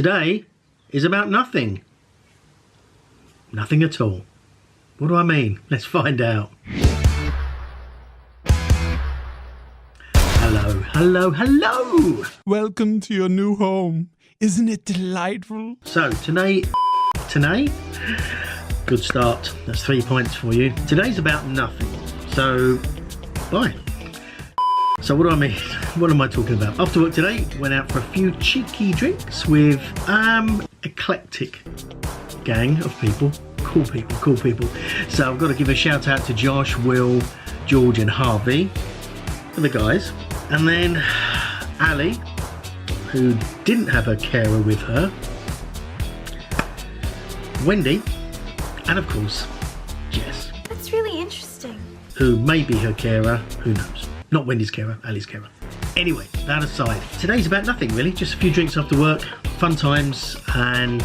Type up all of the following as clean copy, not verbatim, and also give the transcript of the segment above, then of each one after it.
today is about nothing. Nothing at all. What do I mean? Let's find out. Hello, hello, hello! Welcome to your new home. Isn't it delightful? So, today, good start. That's 3 points for you. Today's about nothing. So, bye. So what do I mean? What am I talking about? After work today, went out for a few cheeky drinks with eclectic gang of people. Cool people. So I've got to give a shout out to Josh, Will, George and Harvey, the guys. And then Ali, who didn't have her carer with her, Wendy, and of course, Jess. That's really interesting. Who may be her carer, who knows. Not Wendy's carer, Ali's carer. Anyway, that aside, today's about nothing really, just a few drinks after work, fun times, and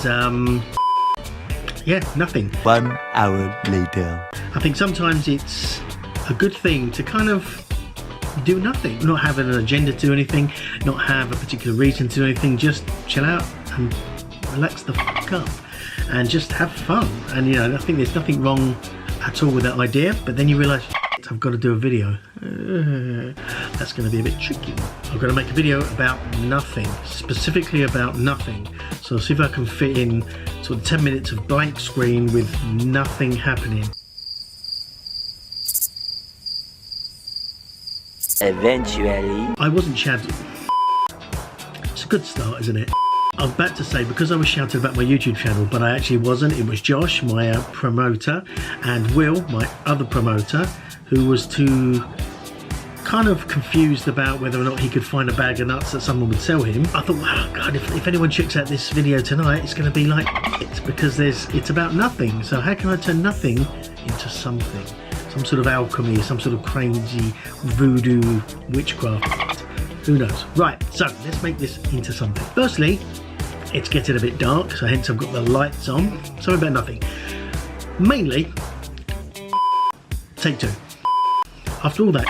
yeah, nothing. 1 hour later. I think sometimes it's a good thing to kind of do nothing, not have an agenda to do anything, not have a particular reason to do anything, just chill out and relax the fuck up and just have fun. And you know, I think there's nothing wrong at all with that idea, but then you realise, I've got to do a video. That's going to be a bit tricky. I've got to make a video about nothing, specifically about nothing. So I'll see if I can fit in sort of 10 minutes of blank screen with nothing happening. Eventually. I wasn't shouting. It's a good start, isn't it? I was about to say, because I was shouting about my YouTube channel, but I actually wasn't. It was Josh, my promoter, and Will, my other promoter, who was too kind of confused about whether or not he could find a bag of nuts that someone would sell him. I thought, wow, God, if anyone checks out this video tonight, it's going to be like it, because it's about nothing. So how can I turn nothing into something? Some sort of alchemy, some sort of crazy voodoo witchcraft. Who knows? Right, so let's make this into something. Firstly, it's getting a bit dark, so hence I've got the lights on. So about nothing. Mainly, take two. After all that,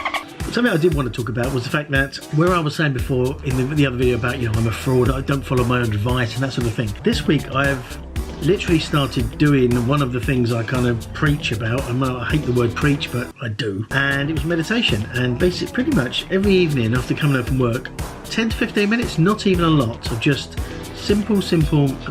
something I did want to talk about was the fact that where I was saying before in the other video about, you know, I'm a fraud, I don't follow my own advice and that sort of thing. This week I've literally started doing one of the things I kind of preach about. I hate the word preach, but I do. And it was meditation. And basically, pretty much every evening after coming home from work, 10 to 15 minutes, not even a lot, of just simple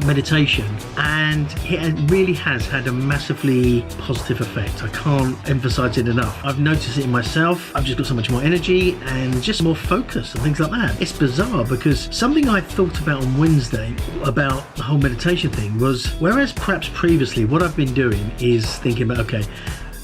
meditation, and it really has had a massively positive effect. I can't emphasize it enough. I've noticed it in myself. I've just got so much more energy and just more focus and things like that. It's bizarre because something I thought about on Wednesday about the whole meditation thing was, whereas perhaps previously what I've been doing is thinking about, okay,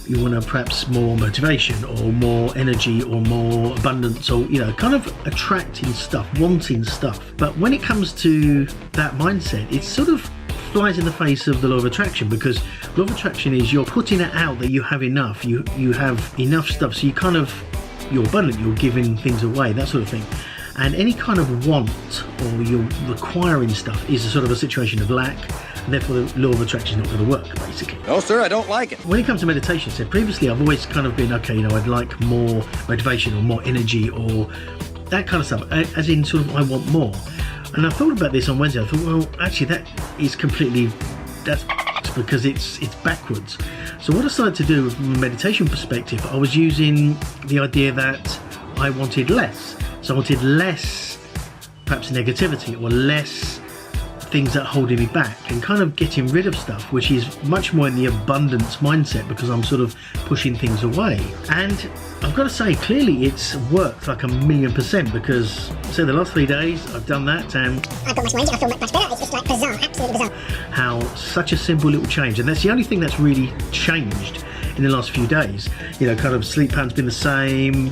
you want to perhaps more motivation or more energy or more abundance, or, you know, kind of attracting stuff, wanting stuff. But when it comes to that mindset, it sort of flies in the face of the law of attraction, because law of attraction is you're putting it out that you have enough, you have enough stuff, so you're abundant, you're giving things away, that sort of thing. And any kind of want or you're requiring stuff is a sort of a situation of lack, and therefore the law of attraction is not going to work, basically. No, sir, I don't like it. When it comes to meditation, so previously I've always kind of been, okay, you know, I'd like more motivation or more energy or that kind of stuff, as in sort of I want more. And I thought about this on Wednesday. I thought, well, actually that's because it's backwards. So what I started to do from a meditation perspective, I was using the idea that I wanted less. So I wanted less, perhaps negativity, or less things that are holding me back, and kind of getting rid of stuff, which is much more in the abundance mindset, because I'm sort of pushing things away. And I've got to say, clearly it's worked like 1,000,000%, because so the last 3 days I've done that and I've got much more energy, I feel much better. It's just like bizarre, absolutely bizarre. How such a simple little change, and that's the only thing that's really changed in the last few days. You know, kind of sleep pattern's been the same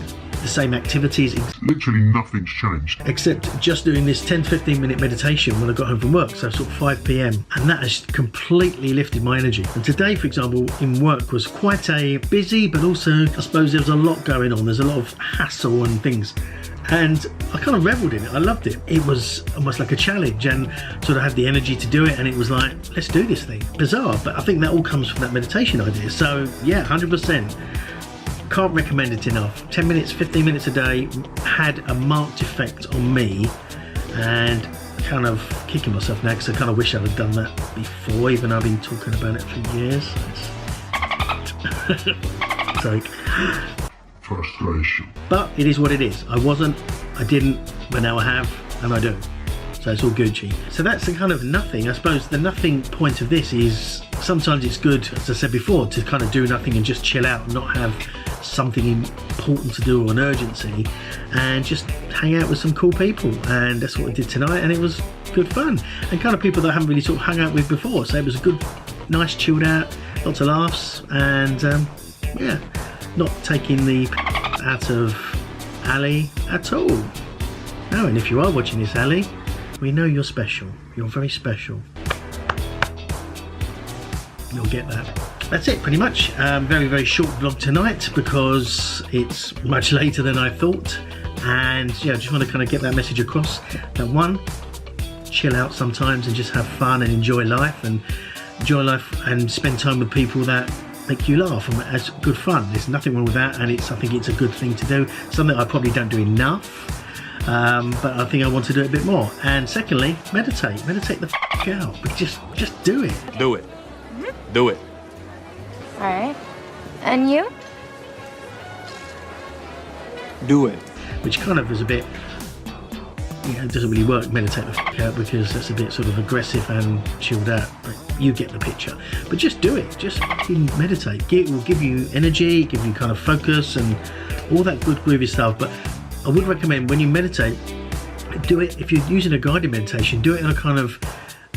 activities. Literally nothing's changed. Except just doing this 10 to 15 minute meditation when I got home from work, so sort of 5 p.m. And that has completely lifted my energy. And today, for example, in work was quite a busy, but also I suppose there was a lot going on. There's a lot of hassle and things. And I kind of reveled in it. I loved it. It was almost like a challenge, and sort of had the energy to do it. And it was like, let's do this thing. Bizarre, but I think that all comes from that meditation idea. So yeah, 100%. Can't recommend it enough. 10 minutes, 15 minutes a day had a marked effect on me, and kind of kicking myself now because I kind of wish I'd have done that before, even though I've been talking about it for years. Sorry. Frustration. But it is what it is. I didn't, but now I have, and I do. So it's all Gucci. So that's the kind of nothing. I suppose the nothing point of this is sometimes it's good, as I said before, to kind of do nothing and just chill out and not have something important to do or an urgency, and just hang out with some cool people. And that's what I did tonight, and it was good fun. And kind of people that I haven't really sort of hung out with before. So it was a good, nice chilled out, lots of laughs, and yeah, not taking the out of Ali at all. No, and if you are watching this, Ali, we know you're special. You're very special. You'll get that. That's it, pretty much. Very, very short vlog tonight because it's much later than I thought. And yeah, I just want to kind of get that message across. That one, chill out sometimes and just have fun and enjoy life and spend time with people that make you laugh, and it's good fun. There's nothing wrong with that, and I think it's a good thing to do. Something I probably don't do enough. But I think I want to do it a bit more. And secondly, meditate the f*** out. But just do it. Do it. Do it. All right. And you? Do it. Which kind of is a bit, it doesn't really work, meditate the f*** out, because that's a bit sort of aggressive and chilled out. But you get the picture. But just do it. Just f***ing meditate. It will give you energy, give you kind of focus and all that good groovy stuff. But I would recommend when you meditate, do it, if you're using a guided meditation, do it in a kind of,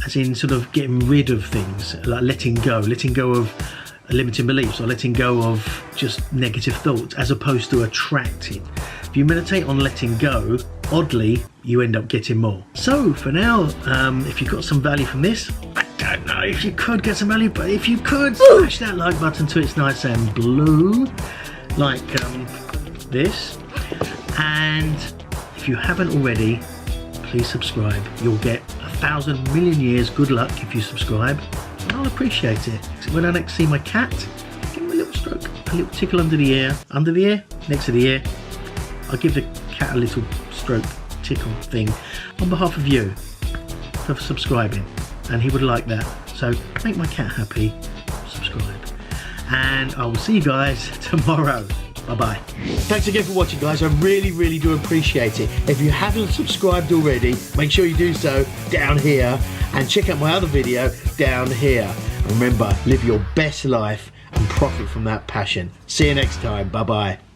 as in sort of getting rid of things, like letting go of limiting beliefs, or letting go of just negative thoughts, as opposed to attracting. If you meditate on letting go, oddly, you end up getting more. So for now, if you got some value from this, I don't know if you could get some value, but if you could, smash that like button till it's nice and blue, like this. And if you haven't already, please subscribe. You'll get 1,000 million years good luck if you subscribe, and I'll appreciate it. When I next see my cat, give him a little stroke, a little tickle under the ear, next to the ear. I'll give the cat a little stroke, tickle thing on behalf of you for subscribing, and he would like that. So make my cat happy, subscribe, and I will see you guys tomorrow. Bye-bye. Thanks again for watching, guys. I really, really do appreciate it. If you haven't subscribed already, make sure you do so down here, and check out my other video down here. Remember, live your best life and profit from that passion. See you next time. Bye-bye.